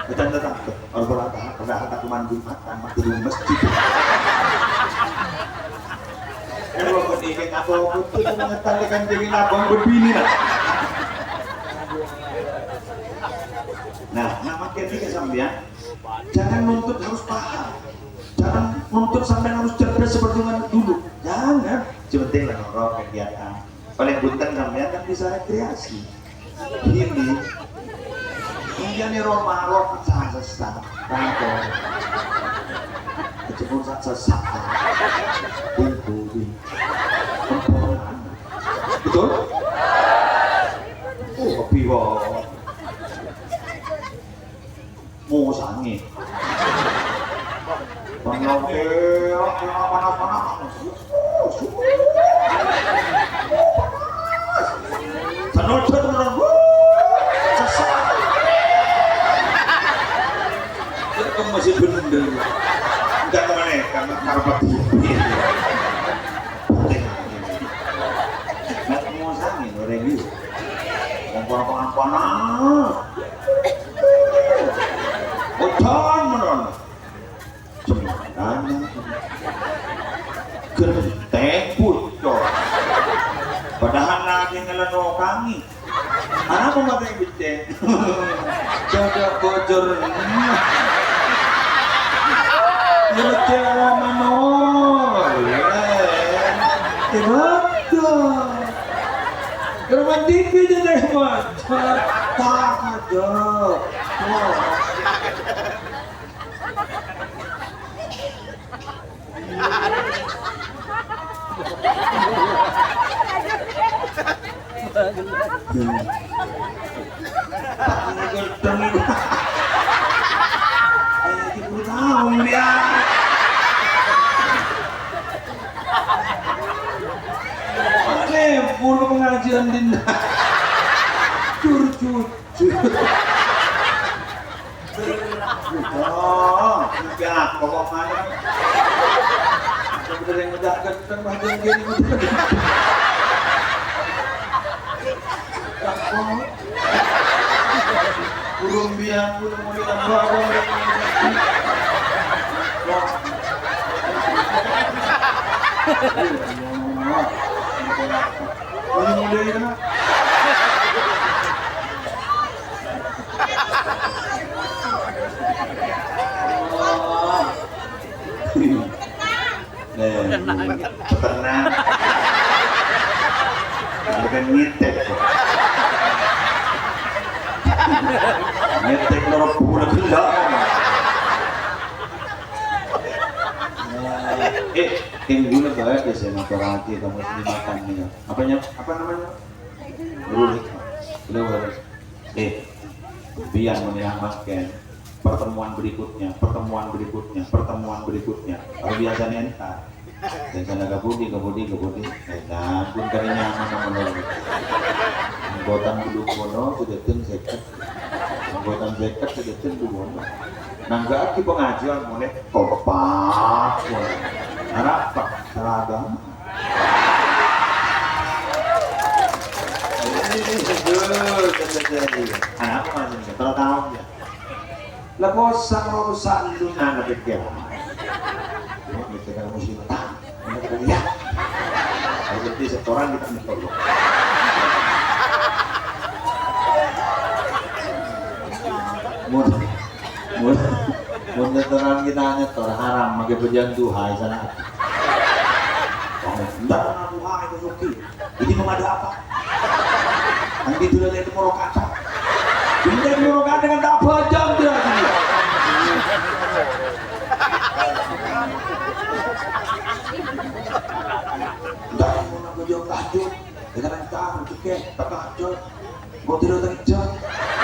Datang orang pada aku mandi makan di masjid. Kalau pendidik apa itu mengetahui jadi abang berbini lah. Nah, makin ini kesambian, jangan nuntut harus paham. Jangan nuntut sampai harus cerdas seperti mana dulu. Jangan. Sepenting lah nongkrong kegiatan. Paling bunten sampean kan bisa rekreasi. Ini. Kemudian Roma sesat. Kantor. Kecebur sesat. Bing. Betul? Oh, kopi wah. Mau sange. Panas. Sanocet beneran. Sesat. Itu masih bener. Enggak kemana karena karpat ini. Nggak mau sange, review. panas. Ocan menon. Cemerlana. Genteng pucuk. Padahal lagi ngeleno kami. Anak pemakai beceng. Jaga bocor. Berjalan menol. Betul. Romantik aja deh mas. Tak ada. Puluh pengajian dinda curcut enggak pokok mana sebenarnya yang udah ganteng bagian gini burung biang burung mulian mulia itu nak. Peternak. Bukan nyetek. Nyetek lorok pula gelap. Timbul banget biasanya motor hati kamu dimakan nih. Apa namanya? Berulik. Berulik. Biar menyelamatkan pertemuan berikutnya. Kalau biasanya entar. Dan sana kebudi. Nah, pun karinya mana. Anggotan dulu kono sudah ten seket. Anggotan seket sudah ten dulu. Nangga aki pengajian mulai kompak. Harap pak seragam. Anak masih tertahu ya. Lepas sang rusak lunan lebih kira. Kita musim tak. Kita lihat. Jadi setoran kita mencolok. Mun terang kita nyetor haram pakai pejalan duhai sana. Enggak duhai itu suki. Ini mau ada apa? Nanti dulu itu merokata. Benda merokata dengan tak pajang dia. Enggak mau nak pejalan tahajud. Dengan entah cukai tak tahajud. Mau tidur terjun.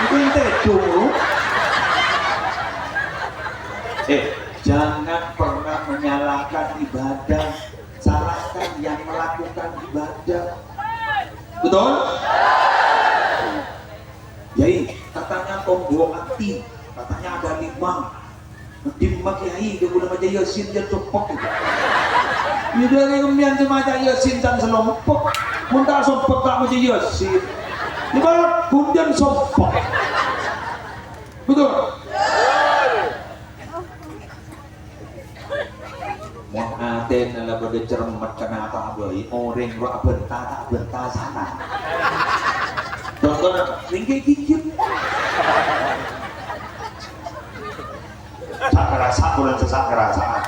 Itu yang terjun. Jangan pernah menyalahkan ibadah, salahkan yang melakukan ibadah. Betul? Jadi katanya tombol hati, katanya ada 5. Di Kiai dia boleh baca Yasin dia cepok. Ini dari kemudian semacam Yasin dan selompok, muntah sompok tak baca Yasin. Di mana kemudian sompok. Betul? Mau aten ala pada cermat kenapa boy orang roh bentah sana. Contohnya ringkih gigit. Tak kerasa bulan sesak kerasa.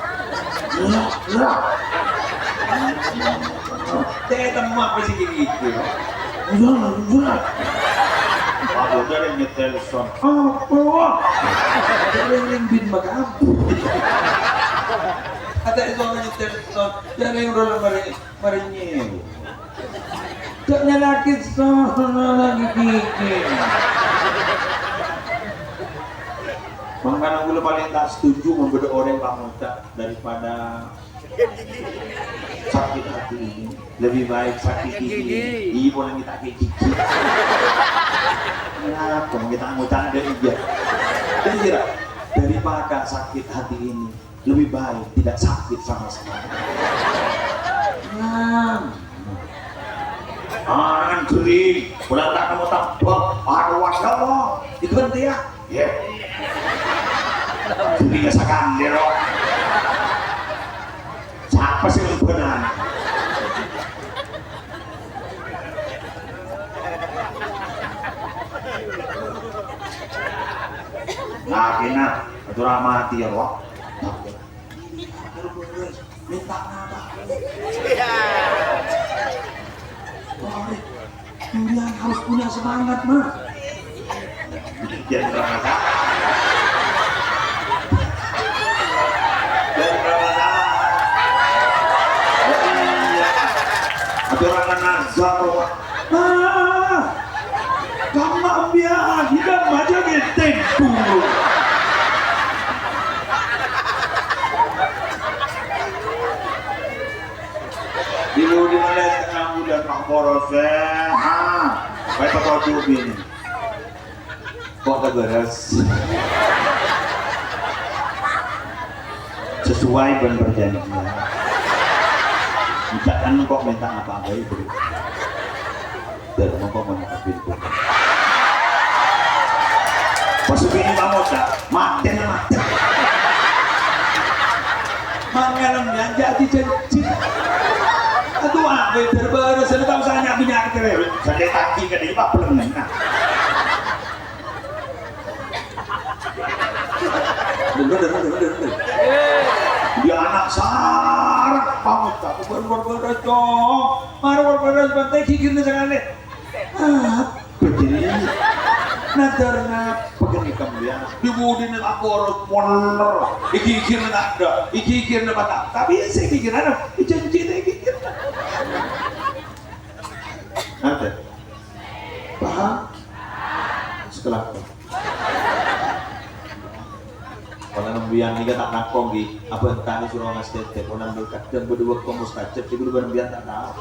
Teh temak pasti gigit. Bulan. Aku dari nyetel son. Apa? Dari bin makam. Ada itu orang nyetel son, jangan yang rola marinye. Jangan lagi son lagi gigi. Makanya aku paling tak setuju membeda orang pamuta daripada sakit hati ini. Lebih baik sakit gigi. Ibu yang kita gigi. Ya, kalau kita ngucap ada iya. Jadi kira daripada sakit hati ini. Lebih baik tidak sakit sama sekali. Kan gering, bulan tak kamu tambah, aduh wadah loh, itu kan dia, ya. Geringnya sakande loh. Siapa sih yang benar? Nah, kena, itu ramati ya loh. Minta apa? Durian harus punya semangat mah. Jangan bermasalah. Jangan bermasalah. Ada orang nazar. Kamu ambil hidup aja ngeteng dulu. Dulu di mana tengah bulan Mahboroseh, baik apa coba ini? Kok tak beres? Sesuai dan perjanjian. Jangan kok minta apa-apa itu. Dan mau menangkapin itu. Pas ini mau tak mati. Mangalam yang jadi janji. Aduh, terbaru saya tahu saya punya keren. Saya taki ke dia pak belum enak. Dia anak sarang, pamut tak berberes dong. Marah berberes bantai kikir sekali. Begini, nadarna pegani kemudian. Dibudin aku harus moner. Ikikir nak ada, ikikir nak tak. Tapi saya kikir ada, janji deh kikir. Nanti, paham? Setelah itu. Kalau nambian ni tak nakong di apa yang tadi suruh ngasih tete, kalau nambil kadang berdua komus kacep, jadi berdua nambian tak tahu.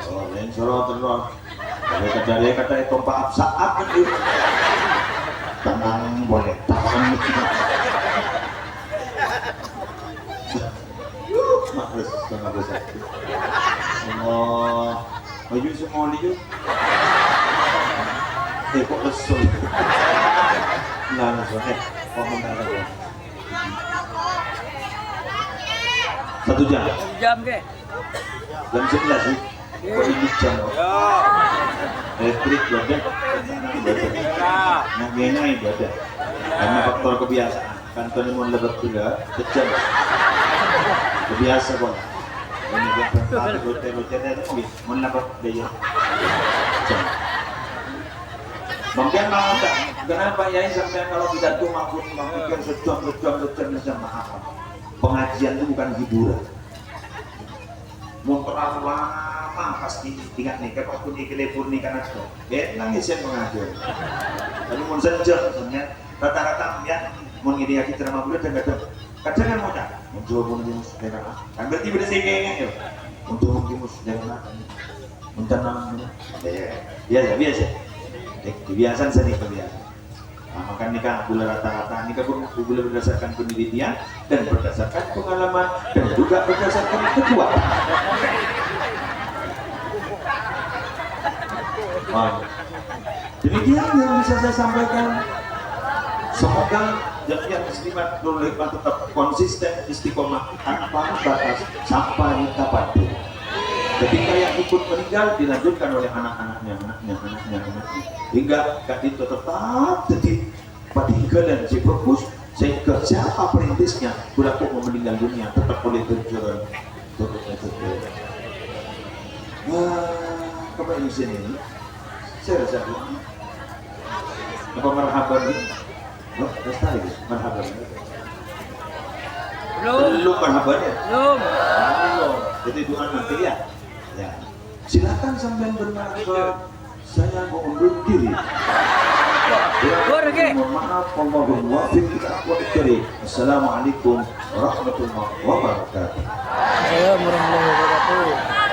Oh, yang suruh terus. Kalau kata itu maaf saat kan itu. Tenang boleh, tangan kita. Maklus, tengah besar. Semua baju semua dia. Kok lesul. Nah, lesul. Komentar lagi. 1 jam. 1 jam ke? Jam 11 sih. Kok ini jam? Elektrik ada. Nah, gini ada. Karena faktor kebiasaan. Kantor ini mau lebih juga. Kejam. Kebiasa kok. Ini dia pertama roter itu mau dapat daya. Jam. Mungkin mau tak? Kenapa ya sampai kalau kita tuh mampu memikir sejam apa? Pengajian itu bukan hiburan. Mau terlalu lama pasti ingat nih kalau aku nih telepon nih karena itu. Nangis yang pengajian. Tapi mau sejam sebenarnya rata-rata ya mau ngidi kita ceramah bulan dan kadang kan mau tak? Untuk mengimus dengan kan berarti beda sengenya ya. Untuk mengimus dengan mencanang biasa. Kebiasaan seni kebiasaan. Nah, maka nikah bulan rata-rata nikah bulan berdasarkan penelitian dan berdasarkan pengalaman dan juga berdasarkan kekuatan. Demikian yang bisa saya sampaikan. Semoga jamiah muslimat Nurul Hikmah tetap konsisten istiqomah tanpa batas sampai kapanpun. Ketika yang ikut meninggal dilanjutkan oleh anaknya hingga kadit tetap jadi patinggalan si perpus sehingga siapa perintisnya berlaku mau meninggal dunia tetap boleh terjual. Apa ini sini? Saya rasa apa marhaban ini? Loh, lestari marhaban. Belum marhabannya? Belum. Jadi doa nanti ya. Ya, silakan sampai bermarhaban. Saya mau undur diri. Mohon maaf, Allahumma wa'fiq kita. Assalamualaikum warahmatullahi wabarakatuh. Assalamualaikum warahmatullahi wabarakatuh.